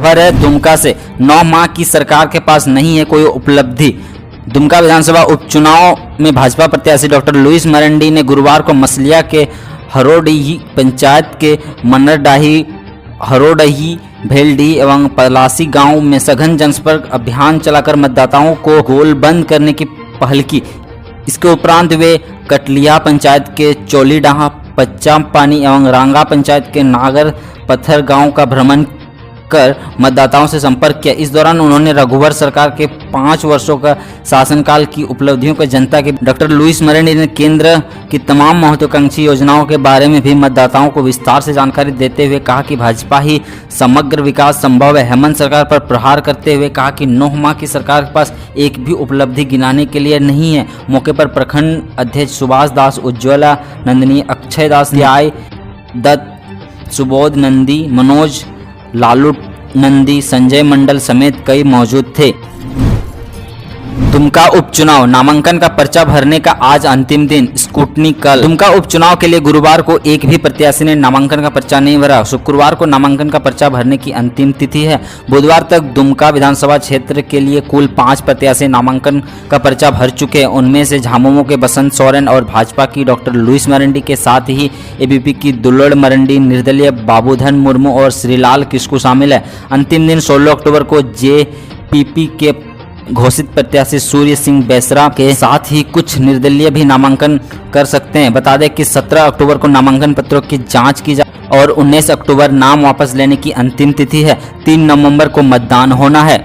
खबर है दुमका से। 9 माह की सरकार के पास नहीं है कोई उपलब्धि। दुमका विधानसभा उपचुनाव में भाजपा प्रत्याशी डॉक्टर लुइस मरंडी ने गुरुवार को मसलिया के हरोडीही पंचायत के मनरडाही, हरोडही, भेलडी एवं पलासी गांव में सघन जनसंपर्क अभियान चलाकर मतदाताओं को गोलबंद करने की पहल की। इसके उपरांत वे कटलिया पंचायत के चौलीडाहा, पच्चा पानी एवं रांगा पंचायत के नागर पत्थर गांव का भ्रमण कर मतदाताओं से संपर्क किया। इस दौरान उन्होंने रघुवर सरकार के 5 वर्षों का शासनकाल की उपलब्धियों को जनता के डॉक्टर लुइस मरंडी ने केंद्र की तमाम महत्वाकांक्षी योजनाओं के बारे में भी मतदाताओं को विस्तार से जानकारी देते हुए कहा कि भाजपा ही समग्र विकास संभव है। हेमंत सरकार पर प्रहार करते हुए कहा कि 9 माह की सरकार के पास एक भी उपलब्धि गिनाने के लिए नहीं है। मौके पर प्रखंड अध्यक्ष सुभाष दास, उज्ज्वला नंदिनी, अक्षय दास, न्याय दत्त, सुबोध नंदी, मनोज लालू नंदी, संजय मंडल समेत कई मौजूद थे। दुमका उपचुनाव, नामांकन का पर्चा भरने का आज अंतिम दिन, स्कूटनी कल। दुमका उपचुनाव के लिए गुरुवार को एक भी प्रत्याशी ने नामांकन का पर्चा नहीं भरा। शुक्रवार को नामांकन का पर्चा भरने की अंतिम तिथि है। बुधवार तक दुमका विधानसभा क्षेत्र के लिए कुल 5 प्रत्याशी नामांकन का पर्चा भर चुके हैं। उनमें से झामुमो के बसंत सोरेन और भाजपा की डॉक्टर लुइस मरंडी के साथ ही एबीपी की दुल्लड़ मरंडी, निर्दलीय बाबूधन मुर्मू और श्रीलाल किस्कू शामिल है। अंतिम दिन 16 अक्टूबर को जेपीपी के घोषित प्रत्याशी सूर्य सिंह बेसरा के साथ ही कुछ निर्दलीय भी नामांकन कर सकते हैं। बता दें कि 17 अक्टूबर को नामांकन पत्रों की जांच की जाए और 19 अक्टूबर नाम वापस लेने की अंतिम तिथि है। 3 नवंबर को मतदान होना है।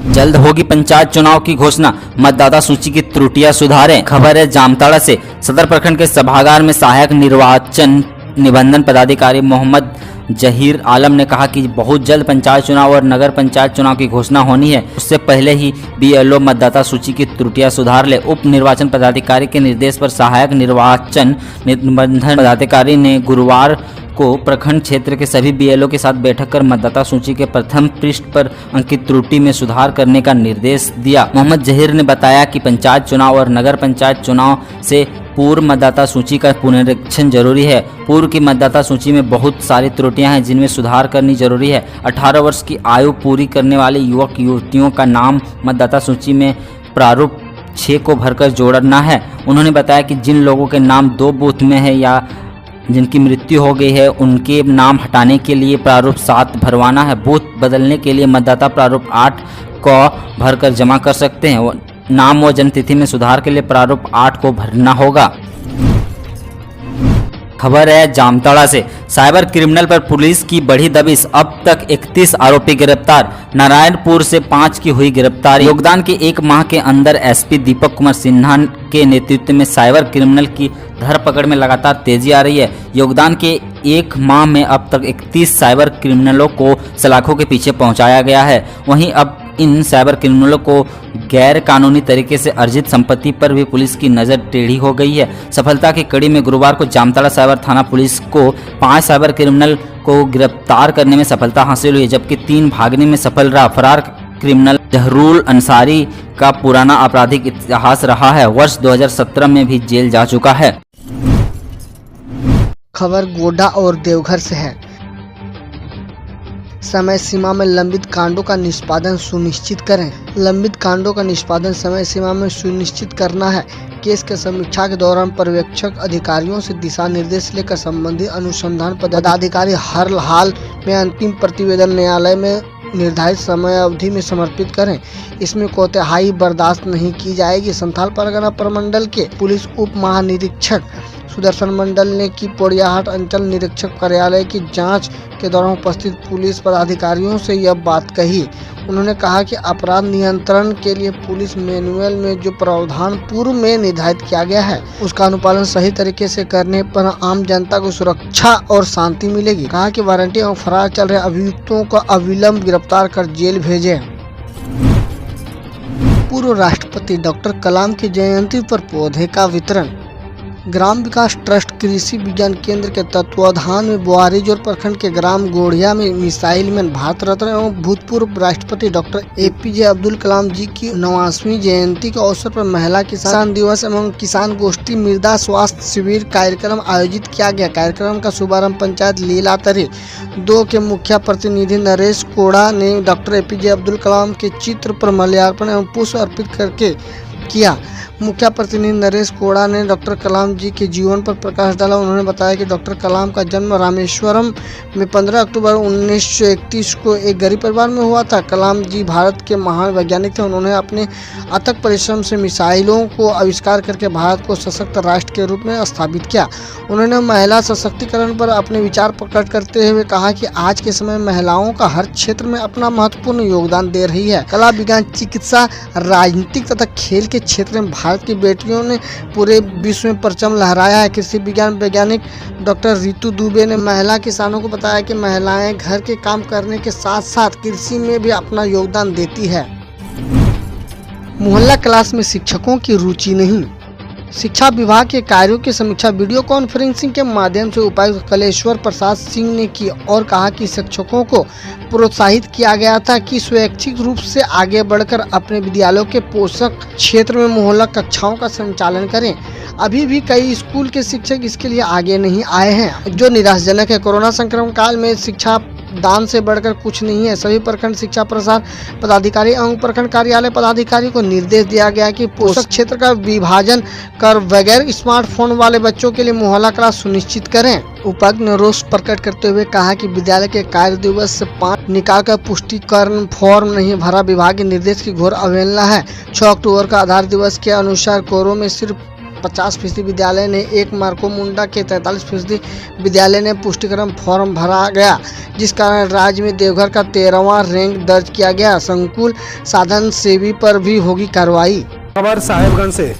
जल्द होगी पंचायत चुनाव की घोषणा, मतदाता सूची की त्रुटियां सुधारें। खबर है जामताड़ा से। सदर प्रखंड के सभागार में सहायक निर्वाचन निबंधन पदाधिकारी मोहम्मद जहीर आलम ने कहा कि बहुत जल्द पंचायत चुनाव और नगर पंचायत चुनाव की घोषणा होनी है। उससे पहले ही बीएलओ मतदाता सूची की त्रुटियां सुधार ले। उप निर्वाचन पदाधिकारी के निर्देश पर सहायक निर्वाचन निबंधन पदाधिकारी ने गुरुवार को प्रखंड क्षेत्र के सभी बीएलओ के साथ बैठक कर मतदाता सूची के प्रथम पृष्ठ पर अंकित त्रुटि में सुधार करने का निर्देश दिया। मोहम्मद जहीर ने बताया कि पंचायत चुनाव और नगर पंचायत चुनाव से पूर्व मतदाता सूची का पुनरीक्षण जरूरी है। पूर्व की मतदाता सूची में बहुत सारी त्रुटियां हैं जिनमें सुधार करनी जरूरी है। 18 वर्ष की आयु पूरी करने वाले युवक युवतियों का नाम मतदाता सूची में प्रारूप 6 को भरकर जोड़ना है। उन्होंने बताया कि जिन लोगों के नाम 2 बूथ में है या जिनकी मृत्यु हो गई है उनके नाम हटाने के लिए प्रारूप 7 भरवाना है। बूथ बदलने के लिए मतदाता प्रारूप 8 को भरकर जमा कर सकते हैं। नाम व जन्मतिथि में सुधार के लिए प्रारूप 8 को भरना होगा। खबर है जामताड़ा से। साइबर क्रिमिनल पर पुलिस की बढ़ी दबिश, अब तक 31 आरोपी गिरफ्तार। नारायणपुर से 5 की हुई गिरफ्तारी। योगदान के 1 माह के अंदर एसपी दीपक कुमार सिन्हा के नेतृत्व में साइबर क्रिमिनल की धरपकड़ में लगातार तेजी आ रही है। योगदान के 1 माह में अब तक 31 साइबर क्रिमिनलों को सलाखों के पीछे पहुंचाया गया है। वहीं अब इन साइबर क्रिमिनलों को गैर कानूनी तरीके से अर्जित संपत्ति पर भी पुलिस की नज़र टेढ़ी हो गई है। सफलता की कड़ी में गुरुवार को जामताड़ा साइबर थाना पुलिस को 5 साइबर क्रिमिनल को गिरफ्तार करने में सफलता हासिल हुई, जबकि 3 भागने में सफल रहा। फरार क्रिमिनल जहरूल अंसारी का पुराना आपराधिक इतिहास रहा है। वर्ष 2017 में भी जेल जा चुका है। खबर गोड्डा और देवघर से है। समय सीमा में लंबित कांडों का निष्पादन सुनिश्चित करें। लंबित कांडों का निष्पादन समय सीमा में सुनिश्चित करना है। केस के समीक्षा के दौरान पर्यवेक्षक अधिकारियों से दिशा निर्देश लेकर संबंधित अनुसंधान पदाधिकारी हर हाल में अंतिम प्रतिवेदन न्यायालय में निर्धारित समय अवधि में समर्पित करें। इसमें कोताही बर्दाश्त नहीं की जाएगी। संथाल परगना प्रमंडल के पुलिस उप महानिरीक्षक सुदर्शन मंडल ने की पोड़ियाहाट अंचल निरीक्षक कार्यालय की जांच के दौरान उपस्थित पुलिस पदाधिकारियों से यह बात कही। उन्होंने कहा कि अपराध नियंत्रण के लिए पुलिस मैनुअल में जो प्रावधान पूर्व में निर्धारित किया गया है उसका अनुपालन सही तरीके से करने पर आम जनता को सुरक्षा और शांति मिलेगी। कहा कि वारंटी और फरार चल रहे अभियुक्तों को अविलंब गिरफ्तार कर जेल भेजें। पूर्व राष्ट्रपति डॉक्टर कलाम की जयंती पर पौधे का वितरण। ग्राम विकास ट्रस्ट कृषि विज्ञान केंद्र के तत्वाधान में बोआरीजोर प्रखंड के ग्राम गोढ़िया में मिसाइल मैन भारत रत्न एवं भूतपूर्व राष्ट्रपति डॉक्टर APJ अब्दुल कलाम जी की 89वीं जयंती के अवसर पर महिला किसान दिवस एवं किसान गोष्ठी मृदा स्वास्थ्य शिविर कार्यक्रम आयोजित किया गया। कार्यक्रम का शुभारंभ पंचायत लीलातरी 2 के मुखिया प्रतिनिधि नरेश कोड़ा ने डॉक्टर APJ अब्दुल कलाम के चित्र पर माल्यार्पण एवं पुष्प अर्पित करके किया। मुखिया प्रतिनिधि नरेश कोड़ा ने डॉक्टर कलाम जी के जीवन पर प्रकाश डाला। उन्होंने बताया कि डॉक्टर कलाम का जन्म रामेश्वरम में 15 अक्टूबर 1931 को एक गरीब परिवार में हुआ था। कलाम जी भारत के महान वैज्ञानिक थे। उन्होंने अपने अथक परिश्रम से मिसाइलों को आविष्कार करके भारत को सशक्त राष्ट्र के रूप में स्थापित किया। उन्होंने महिला सशक्तिकरण पर अपने विचार प्रकट करते हुए कहा कि आज के समय महिलाओं का हर क्षेत्र में अपना महत्वपूर्ण योगदान दे रही है। कला, विज्ञान, चिकित्सा, राजनीतिक तथा खेल के क्षेत्र में भारत की बेटियों ने पूरे विश्व में परचम लहराया है। कृषि विज्ञान वैज्ञानिक डॉक्टर रितु दुबे ने महिला किसानों को बताया कि महिलाएं घर के काम करने के साथ साथ कृषि में भी अपना योगदान देती है। मोहल्ला क्लास में शिक्षकों की रुचि नहीं। शिक्षा विभाग के कार्यों की समीक्षा वीडियो कॉन्फ्रेंसिंग के माध्यम से उपायुक्त कलेश्वर प्रसाद सिंह ने की और कहा कि शिक्षकों को प्रोत्साहित किया गया था कि स्वैच्छिक रूप से आगे बढ़कर अपने विद्यालयों के पोषक क्षेत्र में मोहल्ला कक्षाओं का संचालन करें। अभी भी कई स्कूल के शिक्षक इसके लिए आगे नहीं आए हैं, जो निराशाजनक है। कोरोना संक्रमण काल में शिक्षा दान से बढ़कर कुछ नहीं है। सभी प्रखंड शिक्षा प्रसार पदाधिकारी एवं प्रखंड कार्यालय पदाधिकारी को निर्देश दिया गया कि पोषक क्षेत्र का विभाजन कर बगैर स्मार्टफोन वाले बच्चों के लिए मोहल्ला क्लास सुनिश्चित करें। उपायुक्त ने रोष प्रकट करते हुए कहा कि विद्यालय के कार्य दिवस से 5 निकालकर पुष्टिकरण फॉर्म नहीं भरा विभाग के निर्देश की घोर अवहेलना है। 6 अक्टूबर का आधार दिवस के अनुसार कोरो में सिर्फ 50% विद्यालय ने, 1 मार्को मुंडा के 43% विद्यालय ने पुष्टिकरण फॉर्म भरा गया, जिस कारण राज्य में देवघर का 13वां रैंक दर्ज किया गया। संकुल साधन सेवी पर भी होगी कार्रवाई। खबर साहेबगंज से।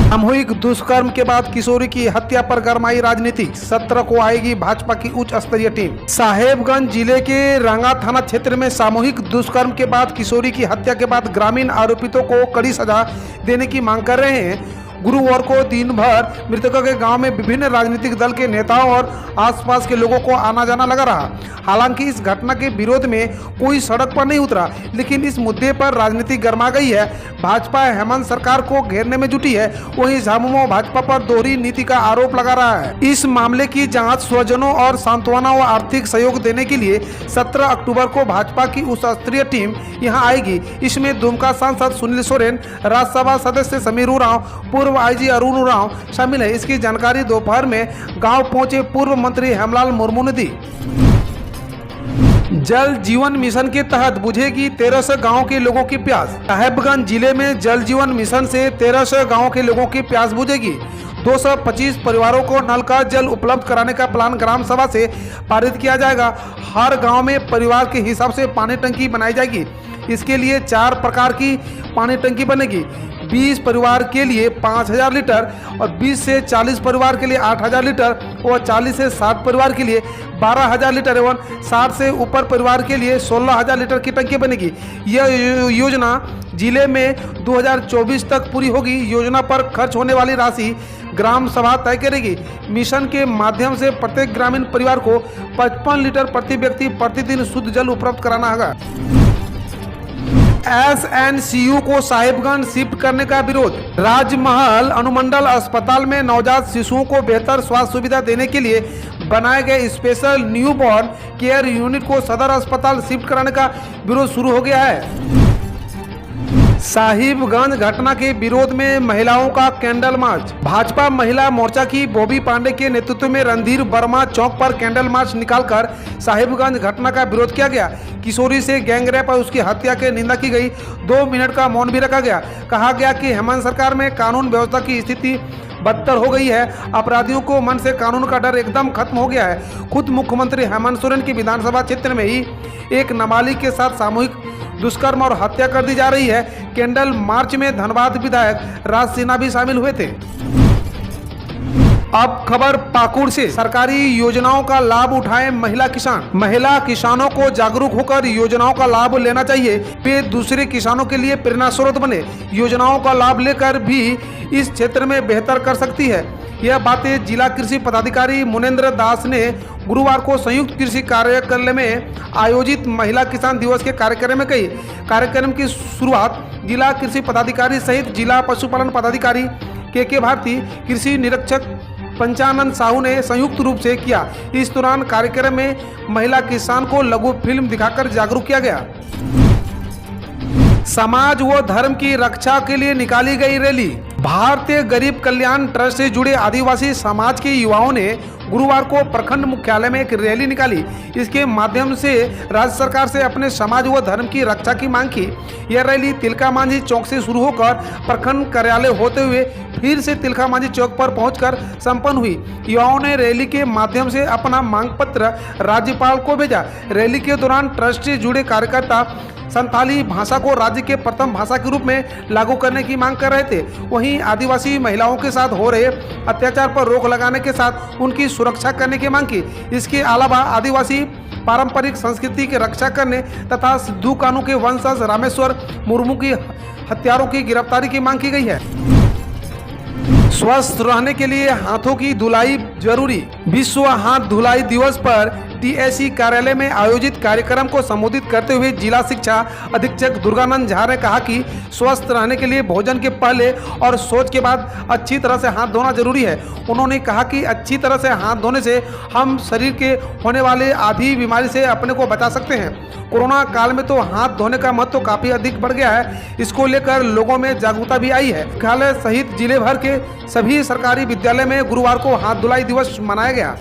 सामूहिक दुष्कर्म के बाद किशोरी की हत्या पर गरमाई राजनीति। 17 को आएगी भाजपा की उच्च स्तरीय टीम। साहेबगंज जिले के रंगा थाना क्षेत्र में सामूहिक दुष्कर्म के बाद किशोरी की हत्या के बाद ग्रामीण आरोपितों को कड़ी सजा देने की मांग कर रहे हैं। गुरुवार को दिन भर मृतकों के गांव में विभिन्न राजनीतिक दल के नेताओं और आसपास के लोगों को आना जाना लगा रहा। हालांकि इस घटना के विरोध में कोई सड़क पर नहीं उतरा, लेकिन इस मुद्दे पर राजनीति गर्मा गई है। भाजपा हेमंत सरकार को घेरने में जुटी है, वहीं झामुमो भाजपा पर दोहरी नीति का आरोप लगा रहा है। इस मामले की जांच स्वजनों और सांत्वना व आर्थिक सहयोग देने के लिए 17 अक्टूबर को भाजपा की उच्च स्तरीय टीम यहां आएगी। इसमें दुमका सांसद सुनील सोरेन, राज्यसभा सदस्य समीर उरांव, पूर्व IG अरुण उरांव शामिल है। इसकी जानकारी दोपहर में गांव पहुंचे पूर्व मंत्री हेमलाल मुर्मू ने दी। जल जीवन मिशन के तहत बुझेगी 1300 गांव के लोगों की प्यास। साहेबगंज जिले में जल जीवन मिशन से 1300 गांव के लोगों की प्यास बुझेगी। 225 परिवारों को नल का जल उपलब्ध कराने का प्लान ग्राम सभा से पारित किया जाएगा। हर गांव में परिवार के हिसाब से पानी टंकी बनाई जाएगी। इसके लिए 4 प्रकार की पानी टंकी बनेगी। 20 परिवार के लिए 5000 लीटर और 20 से 40 परिवार के लिए 8000 लीटर और 40 से 60 परिवार के लिए 12000 लीटर एवं 60 से ऊपर परिवार के लिए 16000 लीटर की टंकी बनेगी। यह योजना जिले में 2024 तक पूरी होगी। योजना पर खर्च होने वाली राशि ग्राम सभा तय करेगी। मिशन के माध्यम से प्रत्येक ग्रामीण परिवार को 55 लीटर प्रति व्यक्ति प्रतिदिन शुद्ध जल उपलब्ध कराना होगा। SNCU को साहिबगंज शिफ्ट करने का विरोध। राजमहल अनुमंडल अस्पताल में नवजात शिशुओं को बेहतर स्वास्थ्य सुविधा देने के लिए बनाए गए स्पेशल न्यूबॉर्न केयर यूनिट को सदर अस्पताल शिफ्ट कराने का विरोध शुरू हो गया है। साहिबगंज घटना के विरोध में महिलाओं का कैंडल मार्च। भाजपा महिला मोर्चा की बॉबी पांडे के नेतृत्व में रणधीर वर्मा चौक पर कैंडल मार्च निकालकर साहिबगंज घटना का विरोध किया गया। किशोरी से गैंगरेप और उसकी हत्या की निंदा की गई। 2 मिनट का मौन भी रखा गया। कहा गया कि हेमंत सरकार में कानून व्यवस्था की स्थिति बदतर हो गई है। अपराधियों को मन से कानून का डर एकदम खत्म हो गया है। खुद मुख्यमंत्री हेमंत सोरेन की विधानसभा क्षेत्र में ही एक नाबालिग के साथ सामूहिक दुष्कर्म और हत्या कर दी जा रही है। कैंडल मार्च में धनबाद विधायक राज सिन्हा भी शामिल हुए थे। अब खबर पाकुड़ से। सरकारी योजनाओं का लाभ उठाएं महिला किसान। महिला किसानों को जागरूक होकर योजनाओं का लाभ लेना चाहिए। वे दूसरे किसानों के लिए प्रेरणा स्रोत बने। योजनाओं का लाभ लेकर भी इस क्षेत्र में बेहतर कर सकती है। यह बातें जिला कृषि पदाधिकारी मुनेंद्र दास ने गुरुवार को संयुक्त कृषि कार्यालय में आयोजित महिला किसान दिवस के कार्यक्रम में कही। कार्यक्रम की शुरुआत जिला कृषि पदाधिकारी सहित जिला पशुपालन पदाधिकारी के भारती, कृषि निरीक्षक पंचानंद साहू ने संयुक्त रूप से किया। इस दौरान कार्यक्रम में महिला किसान को लघु फिल्म दिखाकर जागरूक किया गया। समाज व धर्म की रक्षा के लिए निकाली गई रैली। भारतीय गरीब कल्याण ट्रस्ट से जुड़े आदिवासी समाज के युवाओं ने गुरुवार को प्रखंड मुख्यालय में एक रैली निकाली। इसके माध्यम से राज्य सरकार से अपने समाज व धर्म की रक्षा की मांग की। यह रैली तिलका मांझी चौक से शुरू होकर प्रखंड कार्यालय होते हुए फिर से तिलका मांझी चौक पर पहुंचकर संपन्न हुई। युवाओं ने रैली के माध्यम से अपना मांग पत्र राज्यपाल को भेजा। रैली के दौरान ट्रस्ट से जुड़े कार्यकर्ता संथाली भाषा को राज्य के प्रथम भाषा के रूप में लागू करने की मांग कर रहे थे। वहीं आदिवासी महिलाओं के साथ हो रहे अत्याचार पर रोक लगाने के साथ उनकी सुरक्षा करने की मांग की। इसके अलावा आदिवासी पारंपरिक संस्कृति की रक्षा करने तथा सिद्धू कानू के वंशज रामेश्वर मुर्मू की हत्यारों की गिरफ्तारी की मांग की गई है। स्वस्थ रहने के लिए हाथों की धुलाई जरूरी। विश्व हाथ धुलाई दिवस पर टीएससी कार्यालय में आयोजित कार्यक्रम को संबोधित करते हुए जिला शिक्षा अधीक्षक दुर्गानंद झा ने कहा कि स्वस्थ रहने के लिए भोजन के पहले और शौच के बाद अच्छी तरह से हाथ धोना जरूरी है। उन्होंने कहा कि अच्छी तरह से हाथ धोने से हम शरीर के होने वाले आधी बीमारी से अपने को बचा सकते हैं। कोरोना काल में तो हाथ धोने का महत्व काफी अधिक बढ़ गया है। इसको लेकर लोगों में जागरूकता भी आई है। मुख्यालय सहित जिले भर के सभी सरकारी विद्यालय में गुरुवार को हाथ धुलाई दिवस मनाया गया।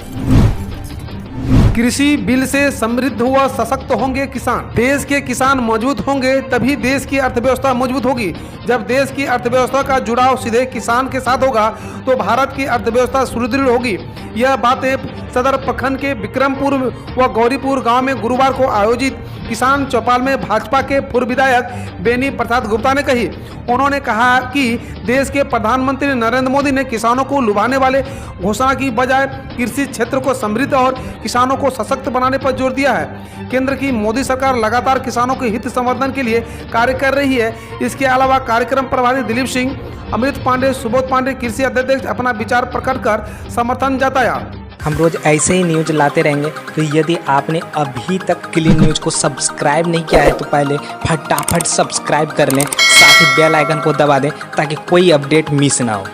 कृषि बिल से समृद्ध व सशक्त होंगे किसान। देश के किसान मजबूत होंगे तभी देश की अर्थव्यवस्था मजबूत होगी। जब देश की अर्थव्यवस्था का जुड़ाव सीधे किसान के साथ होगा तो भारत की अर्थव्यवस्था सुदृढ़ होगी। यह बातें सदर प्रखंड के विक्रमपुर व गौरीपुर गांव में गुरुवार को आयोजित किसान चौपाल में भाजपा के पूर्व विधायक बेनी प्रसाद गुप्ता ने कही। उन्होंने कहा कि देश के प्रधानमंत्री नरेंद्र मोदी ने किसानों को लुभाने वाले घोषणा की बजाय कृषि क्षेत्र को समृद्ध और किसानों को सशक्त बनाने पर जोर दिया है। केंद्र की मोदी सरकार लगातार किसानों के हित संवर्धन के लिए कार्य कर रही है। इसके अलावा कार्यक्रम प्रभारी दिलीप सिंह, अमृत पांडे, सुबोध पांडे, कृषि अध्यक्ष अपना विचार प्रकट कर समर्थन जताया। हम रोज ऐसे ही न्यूज लाते रहेंगे। तो यदि आपने अभी तक क्लीन न्यूज को सब्सक्राइब नहीं किया है तो पहले फटाफट सब्सक्राइब कर लें, साथ ही बेल आइकन को दबा दें ताकि कोई अपडेट मिस ना हो।